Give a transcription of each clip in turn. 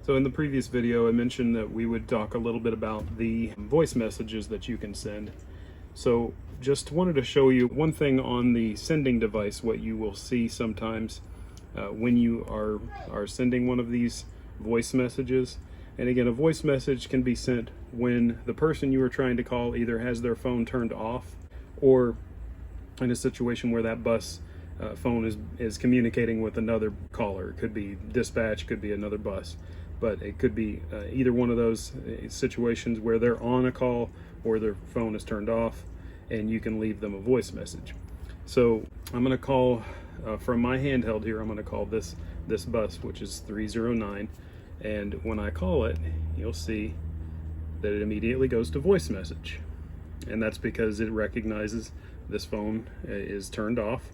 So in the previous video, I mentioned that we would talk a little bit about the voice messages that you can send. So just wanted to show you one thing on the sending device, what you will see sometimes when you are sending one of these voice messages. And again, a voice message can be sent when the person you are trying to call either has their phone turned off, or in a situation where that bus phone is communicating with another caller. It could be dispatch, could be another bus, but it could be either one of those situations where they're on a call or their phone is turned off, and you can leave them a voice message. So I'm going to call from my handheld here. I'm going to call this bus, which is 309, and when I call it, you'll see that it immediately goes to voice message, and that's because it recognizes this phone is turned off,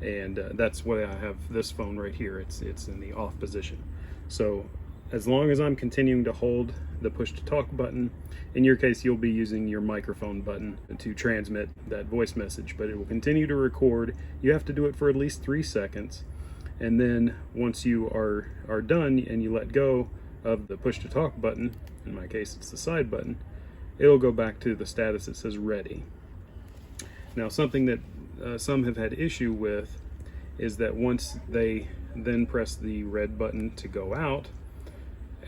and that's why I have this phone right here. It's in the off position. So as long as I'm continuing to hold the push to talk button, in your case you'll be using your microphone button to transmit that voice message, but it will continue to record. You have to do it for at least 3 seconds, and then once you are done and you let go of the push to talk button, in my case it's the side button, it'll go back to the status that says ready. Now, something that some have had issue with is that once they then press the red button to go out,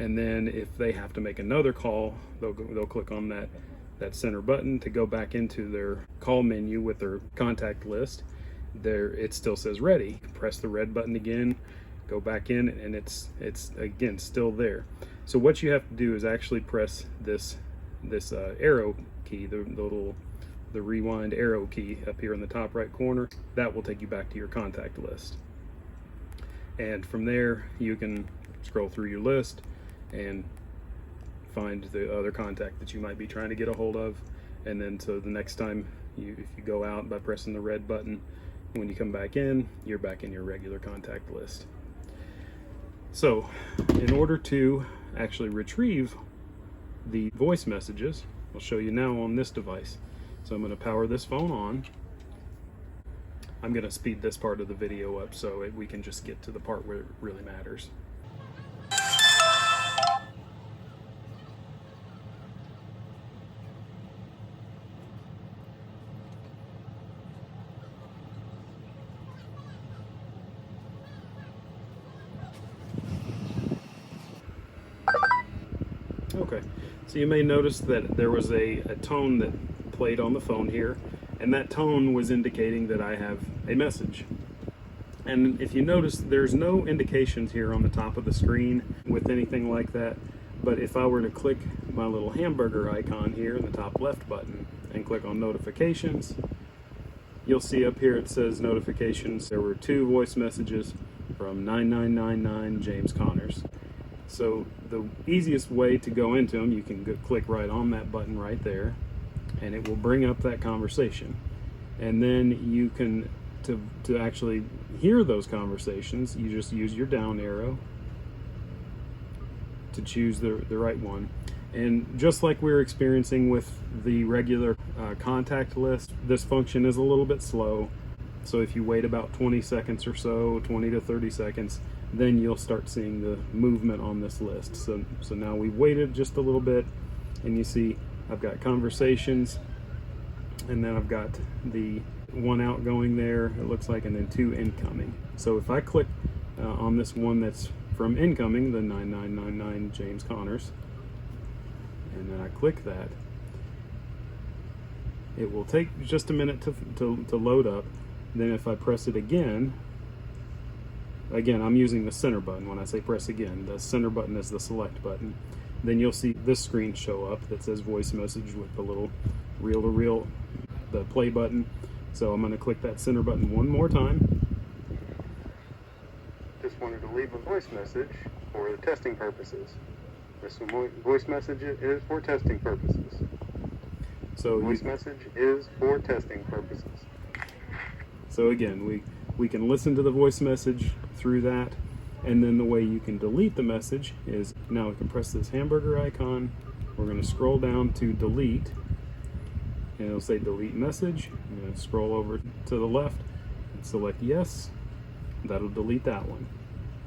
and then if they have to make another call, they'll click on that center button to go back into their call menu with their contact list. There, it still says ready. Press the red button again, go back in, and it's again still there. So what you have to do is actually press this arrow key, the rewind arrow key up here in the top right corner. That will take you back to your contact list, and from there you can scroll through your list and find the other contact that you might be trying to get a hold of. And then so the next time if you go out by pressing the red button, when you come back in, you're back in your regular contact list. So in order to actually retrieve the voice messages, I'll show you now on this device. So I'm going to power this phone on. I'm going to speed this part of the video up so we can just get to the part where it really matters. Okay, so you may notice that there was a tone that played on the phone here, and that tone was indicating that I have a message. And if you notice, there's no indications here on the top of the screen with anything like that, but if I were to click my little hamburger icon here in the top left button and click on notifications, you'll see up here it says notifications. There were 2 voice messages from 9999 James Connors. So the easiest way to go into them, you can click right on that button right there, and it will bring up that conversation. And then you can, to actually hear those conversations, you just use your down arrow to choose the right one. And just like we're experiencing with the regular contact list, this function is a little bit slow. So if you wait about 20 seconds or so, 20 to 30 seconds, then you'll start seeing the movement on this list. So now we've waited just a little bit, and you see I've got conversations, and then I've got the 1 outgoing there, it looks like, and then 2 incoming. So if I click on this one that's from incoming, the 9999 James Connors, and then I click that, it will take just a minute to load up. Then if I press it again, I'm using the center button. When I say press again, the center button is the select button. Then you'll see this screen show up that says voice message with the little reel-to-reel, the play button. So I'm going to click that center button one more time. Just wanted to leave a voice message for the testing purposes. This voice message is for testing purposes. So voice message is for testing purposes. So again, we can listen to the voice message through that, and then the way you can delete the message is, now we can press this hamburger icon, we're going to scroll down to delete, and it'll say delete message. I'm going to scroll over to the left and select yes. That'll delete that one.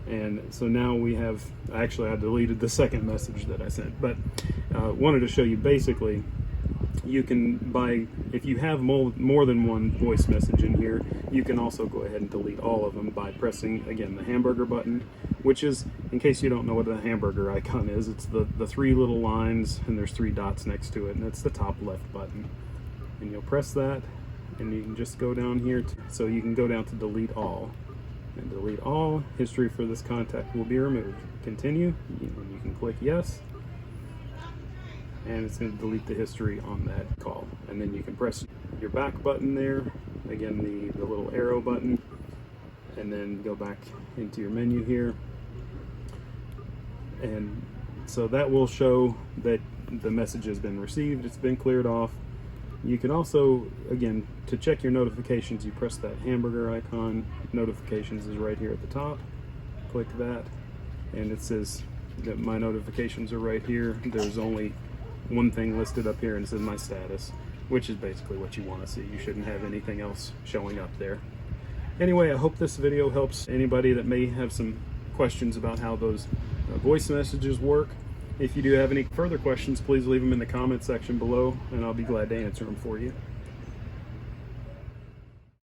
And so now we have, actually I deleted the second message that I sent, but wanted to show you basically you can, if you have more than one voice message in here, you can also go ahead and delete all of them by pressing, again, the hamburger button, which is, in case you don't know what a hamburger icon is, it's the three little lines and there's three dots next to it, and it's the top left button. And you'll press that, and you can just go down here, so you can go down to delete all. And delete all, history for this contact will be removed. Continue, you can click yes, and it's going to delete the history on that call. And then you can press your back button there, again the little arrow button, and then go back into your menu here. And so that will show that the message has been received, it's been cleared off. You can also, again, to check your notifications, you press that hamburger icon. Notifications is right here at the top. Click that, and it says that my notifications are right here. There's only one thing listed up here, and it says my status, which is basically what you want to see. You shouldn't have anything else showing up there. Anyway, I hope this video helps anybody that may have some questions about how those voice messages work. If you do have any further questions, please leave them in the comment section below, and I'll be glad to answer them for you.